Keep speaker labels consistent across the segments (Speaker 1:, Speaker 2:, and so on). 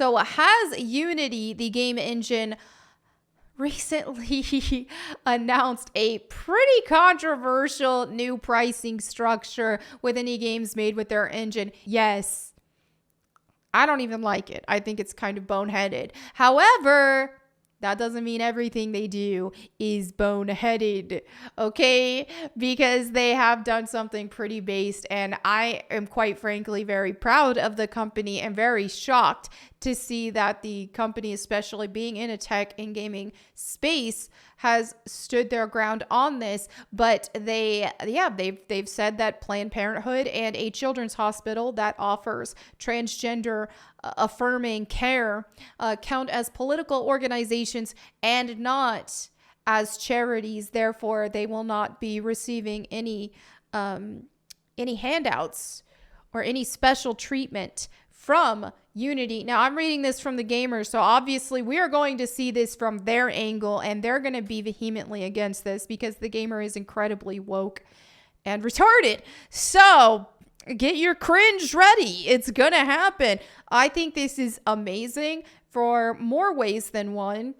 Speaker 1: So has Unity, the game engine, recently announced a pretty controversial new pricing structure with any games made with their engine? Yes. I don't even like it. I think it's kind of boneheaded. However, that doesn't mean everything they do is boneheaded, okay? Because they have done something pretty based, and I am quite frankly very proud of the company and very shocked to see that the company, especially being in a tech and gaming space, has stood their ground on this. But they've said that Planned Parenthood and a children's hospital that offers transgender affirming care count as political organizations and not as charities. Therefore, they will not be receiving any handouts or any special treatment from Unity. Now, I'm reading this from the gamers, so obviously we are going to see this from their angle, and they're going to be vehemently against this because the gamer is incredibly woke and retarded. So get your cringe ready. It's going to happen. I think this is amazing for more ways than one.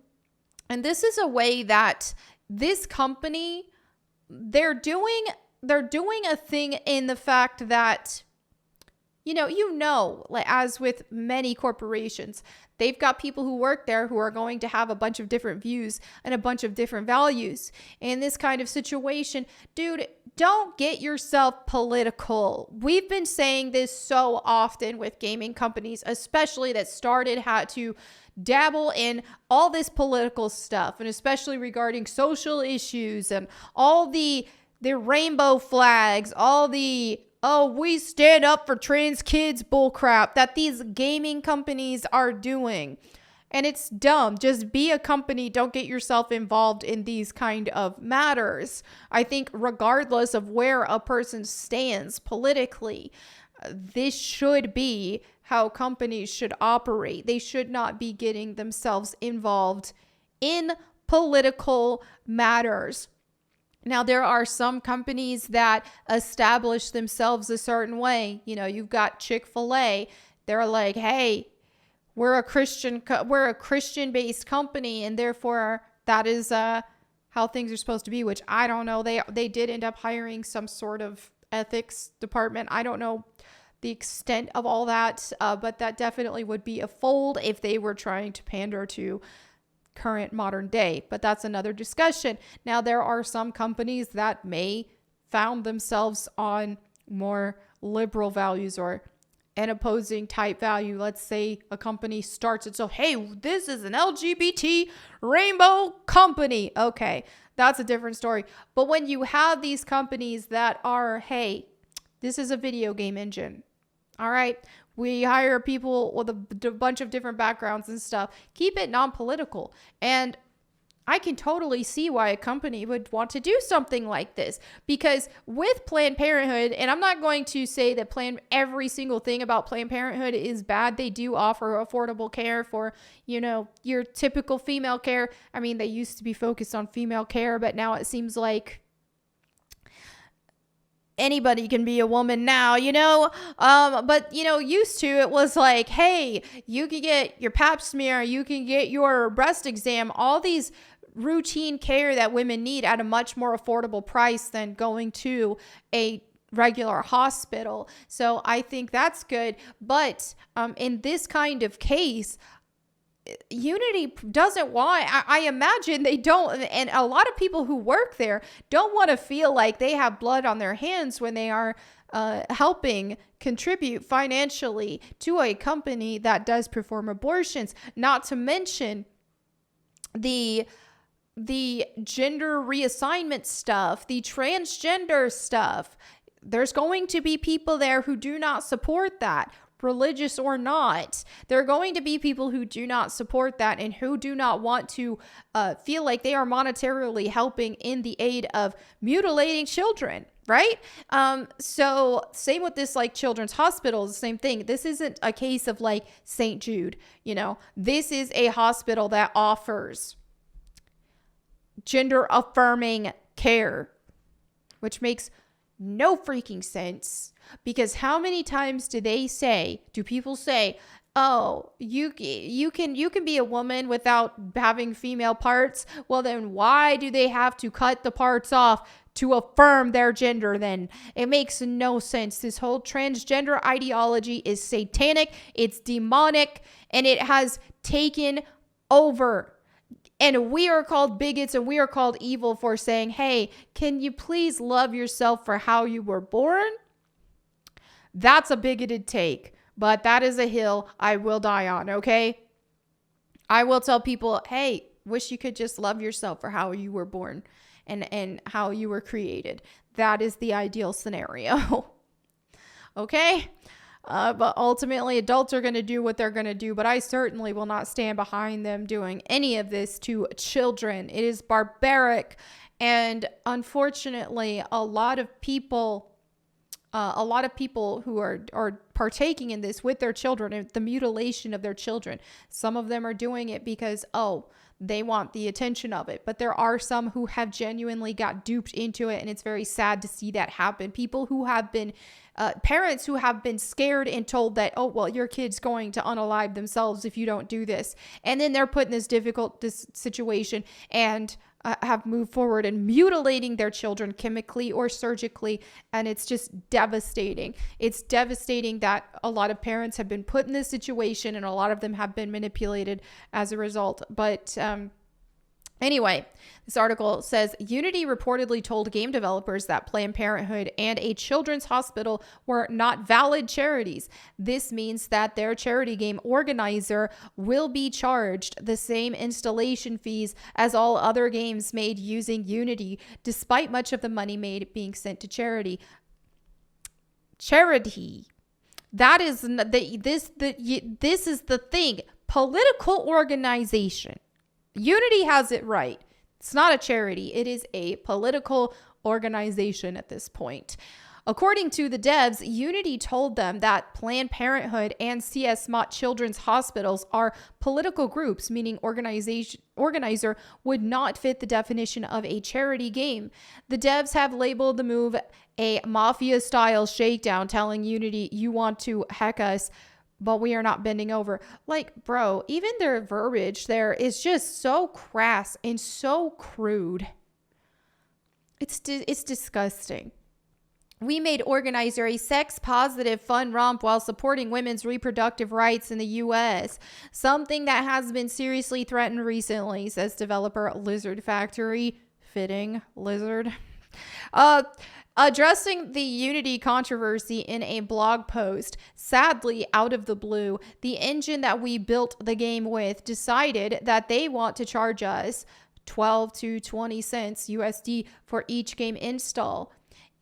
Speaker 1: And this is a way that this company, they're doing a thing in the fact that, like as with many corporations, they've got people who work there who are going to have a bunch of different views and a bunch of different values. In this kind of situation, dude, don't get yourself political. We've been saying this so often with gaming companies, especially that had to dabble in all this political stuff, and especially regarding social issues and all the rainbow flags, all the we stand up for trans kids bullcrap that these gaming companies are doing. And it's dumb. Just be a company. Don't get yourself involved in these kind of matters. I think regardless of where a person stands politically, this should be how companies should operate. They should not be getting themselves involved in political matters. Now, there are some companies that establish themselves a certain way. You've got Chick-fil-A. They're like, hey, we're a Christian-based company, and therefore that is how things are supposed to be, which I don't know. They did end up hiring some sort of ethics department. I don't know the extent of all that, but that definitely would be a fold if they were trying to pander to current modern day, but that's another discussion. Now, there are some companies that may found themselves on more liberal values or an opposing type value. Let's say a company starts it, so hey, this is an LGBT rainbow company. Okay, that's a different story. But when you have these companies that are, hey, this is a video game engine. All right, we hire people with a bunch of different backgrounds and stuff. Keep it non-political. And I can totally see why a company would want to do something like this. Because with Planned Parenthood, and I'm not going to say that every single thing about Planned Parenthood is bad. They do offer affordable care for, your typical female care. I mean, they used to be focused on female care, but now it seems like anybody can be a woman now, but used to it was like, hey, you can get your pap smear, you can get your breast exam, all these routine care that women need at a much more affordable price than going to a regular hospital. So I think that's good. But in this kind of case, Unity doesn't want, I imagine they don't, and a lot of people who work there don't want to feel like they have blood on their hands when they are helping contribute financially to a company that does perform abortions. Not to mention the gender reassignment stuff, the transgender stuff. There's going to be people there who do not support that, religious or not. There are going to be people who do not support that and who do not want to feel like they are monetarily helping in the aid of mutilating children, right? So same with this, like children's hospital, the same thing. This isn't a case of like St. Jude, this is a hospital that offers gender affirming care, which makes no freaking sense. Because how many times do people say, oh, you can be a woman without having female parts. Well, then why do they have to cut the parts off to affirm their gender then? It makes no sense. This whole transgender ideology is satanic, it's demonic, and it has taken over. And we are called bigots and we are called evil for saying, hey, can you please love yourself for how you were born? That's a bigoted take, but that is a hill I will die on, okay? I will tell people, hey, wish you could just love yourself for how you were born and how you were created. That is the ideal scenario. Okay? But ultimately, adults are going to do what they're going to do. But I certainly will not stand behind them doing any of this to children. It is barbaric. And unfortunately, a lot of people who are partaking in this with their children, and the mutilation of their children. Some of them are doing it because, they want the attention of it. But there are some who have genuinely got duped into it. And it's very sad to see that happen. People who have been, parents who have been scared and told that, your kid's going to unalive themselves if you don't do this. And then they're put in this difficult situation and have moved forward and mutilating their children chemically or surgically. And it's just devastating. It's devastating that a lot of parents have been put in this situation and a lot of them have been manipulated as a result. But anyway, this article says Unity reportedly told game developers that Planned Parenthood and a children's hospital were not valid charities. This means that their charity game organizer will be charged the same installation fees as all other games made using Unity, despite much of the money made being sent to charity. Charity. That is this is the thing. Political organization. Unity has it right. It's not a charity. It is a political organization at this point. According to the devs, Unity told them that Planned Parenthood and CS Mott Children's Hospitals are political groups, meaning organizer would not fit the definition of a charity game. The devs have labeled the move a mafia-style shakedown, telling Unity, you want to hack us, but we are not bending over. Like, bro, even their verbiage there is just so crass and so crude. It's disgusting. We made Organizer a sex-positive fun romp while supporting women's reproductive rights in the U.S., something that has been seriously threatened recently, says developer Lizard Factory. Fitting, Lizard. Addressing the Unity controversy in a blog post, sadly, out of the blue, the engine that we built the game with decided that they want to charge us 12 to 20 cents USD for each game install.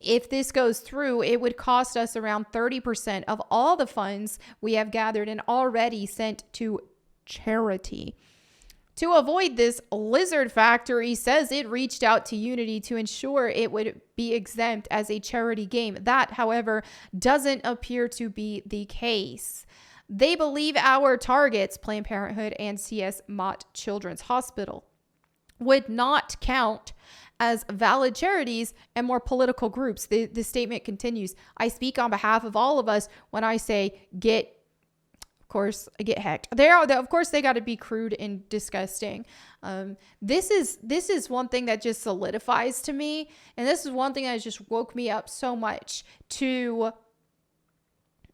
Speaker 1: If this goes through, it would cost us around 30% of all the funds we have gathered and already sent to charity. To avoid this, Lizard Factory says it reached out to Unity to ensure it would be exempt as a charity game. That, however, doesn't appear to be the case. They believe our targets, Planned Parenthood and CS Mott Children's Hospital, would not count as valid charities and more political groups. The statement continues, I speak on behalf of all of us when I say get hacked. Of course they got to be crude and disgusting. This is one thing that just solidifies to me, and this is one thing that just woke me up so much to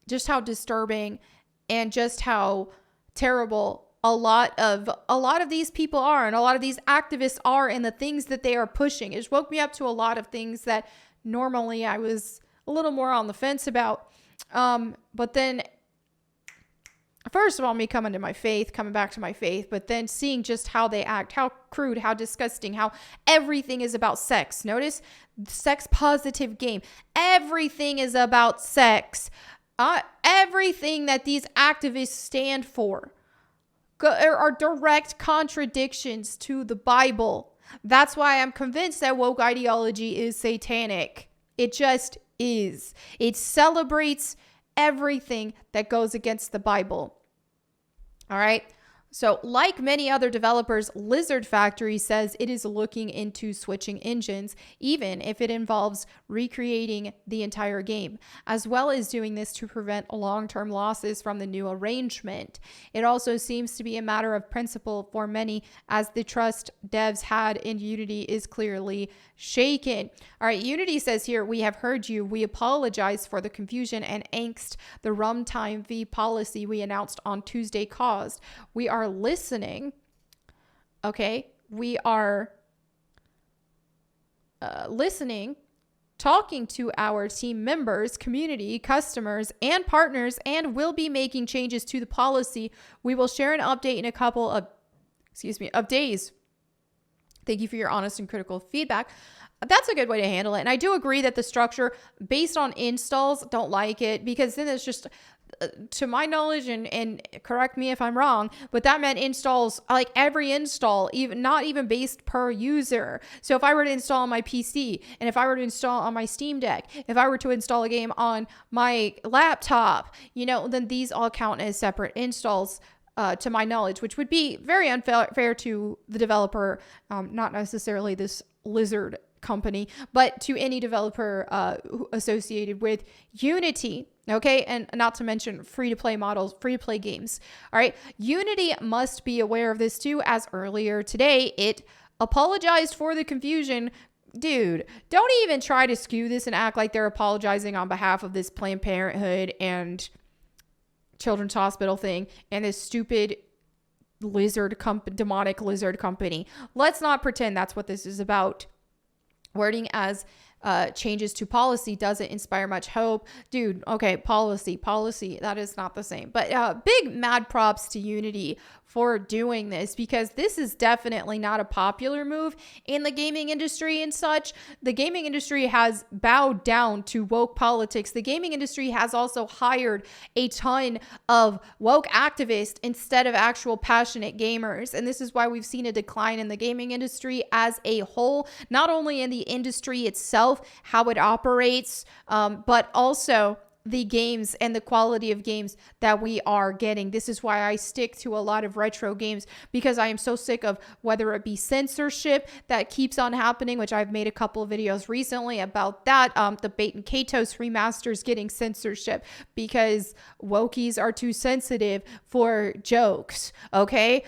Speaker 1: just how disturbing and just how terrible a lot of these people are, and a lot of these activists are, and the things that they are pushing. It just woke me up to a lot of things that normally I was a little more on the fence about. But then, first of all, me coming back to my faith, but then seeing just how they act, how crude, how disgusting, how everything is about sex. Notice, sex positive game. Everything is about sex. Everything that these activists stand for are direct contradictions to the Bible. That's why I'm convinced that woke ideology is satanic. It just is. It celebrates everything that goes against the Bible. All right. So, like many other developers, Lizard Factory says it is looking into switching engines, even if it involves recreating the entire game, as well as doing this to prevent long-term losses from the new arrangement. It also seems to be a matter of principle for many, as the trust devs had in Unity is clearly shaken. All right, Unity says here, we have heard you. We apologize for the confusion and angst the runtime fee policy we announced on Tuesday caused. We are listening. Okay, we are listening, talking to our team members, community, customers, and partners, and will be making changes to the policy. We will share an update in a couple of days. Thank you for your honest and critical feedback. That's a good way to handle it. And I do agree that the structure based on installs, don't like it, because then it's just, to my knowledge, and correct me if I'm wrong, but that meant installs, like every install, even not even based per user. So if I were to install on my PC, and if I were to install on my Steam Deck, if I were to install a game on my laptop, then these all count as separate installs. To my knowledge, which would be very unfair to the developer, not necessarily this Lizard company, but to any developer associated with Unity. Okay, and not to mention free-to-play models, free-to-play games. All right, Unity must be aware of this too, as earlier today it apologized for the confusion. Dude, don't even try to skew this and act like they're apologizing on behalf of this Planned Parenthood and Children's Hospital thing and this stupid demonic lizard company. Let's not pretend that's what this is about. Wording as changes to policy doesn't inspire much hope. Dude, okay, policy, that is not the same. But big mad props to Unity for doing this, because this is definitely not a popular move in the gaming industry and such. The gaming industry has bowed down to woke politics. The gaming industry has also hired a ton of woke activists instead of actual passionate gamers. And this is why we've seen a decline in the gaming industry as a whole, not only in the industry itself, how it operates, but also the games and the quality of games that we are getting. This is why I stick to a lot of retro games, because I am so sick of whether it be censorship that keeps on happening, which I've made a couple of videos recently about that. The Bait and Katos remasters getting censorship because wokies are too sensitive for jokes. Okay.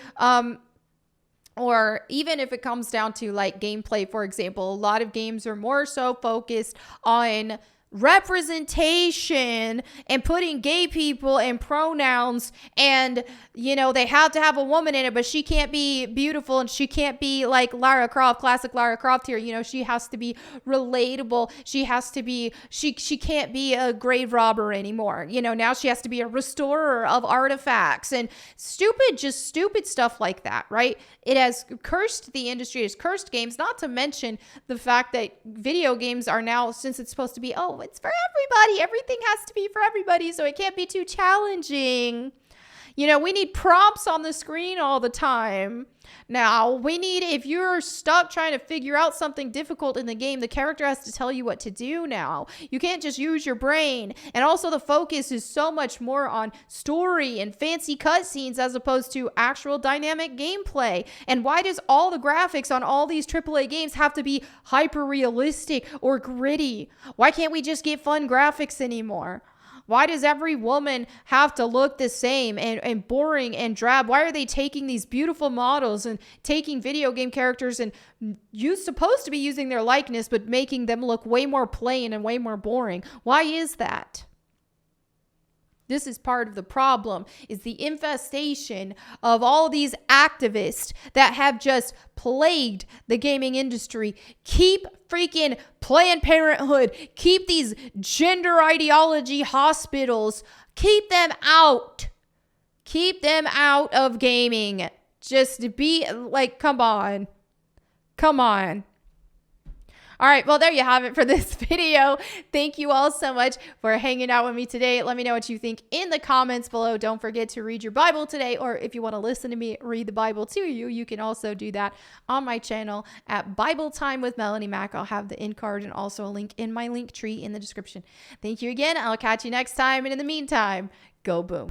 Speaker 1: Or even if it comes down to like gameplay, for example, a lot of games are more so focused on representation and putting gay people in pronouns, and they have to have a woman in it, but she can't be beautiful and she can't be like Lara Croft, classic Lara Croft here. She has to be relatable. She has to be, she can't be a grave robber anymore. Now she has to be a restorer of artifacts and stupid stuff like that, right? It has cursed the industry, it has cursed games, not to mention the fact that video games are now, since it's supposed to be, it's for everybody. Everything has to be for everybody, so it can't be too challenging. We need prompts on the screen all the time. Now, if you're stuck trying to figure out something difficult in the game, the character has to tell you what to do now. You can't just use your brain. And also the focus is so much more on story and fancy cutscenes as opposed to actual dynamic gameplay. And why does all the graphics on all these AAA games have to be hyper realistic or gritty? Why can't we just get fun graphics anymore? Why does every woman have to look the same and boring and drab? Why are they taking these beautiful models and taking video game characters and supposed to be using their likeness, but making them look way more plain and way more boring? Why is that? This is part of the problem, is the infestation of all these activists that have just plagued the gaming industry. Keep freaking Planned Parenthood. Keep these gender ideology hospitals. Keep them out. Keep them out of gaming. Just be like, come on. Come on. All right, well, there you have it for this video. Thank you all so much for hanging out with me today. Let me know what you think in the comments below. Don't forget to read your Bible today, or if you want to listen to me read the Bible to you, you can also do that on my channel at Bible Time with Melanie Mack. I'll have the end card and also a link in my link tree in the description. Thank you again. I'll catch you next time. And in the meantime, go boom.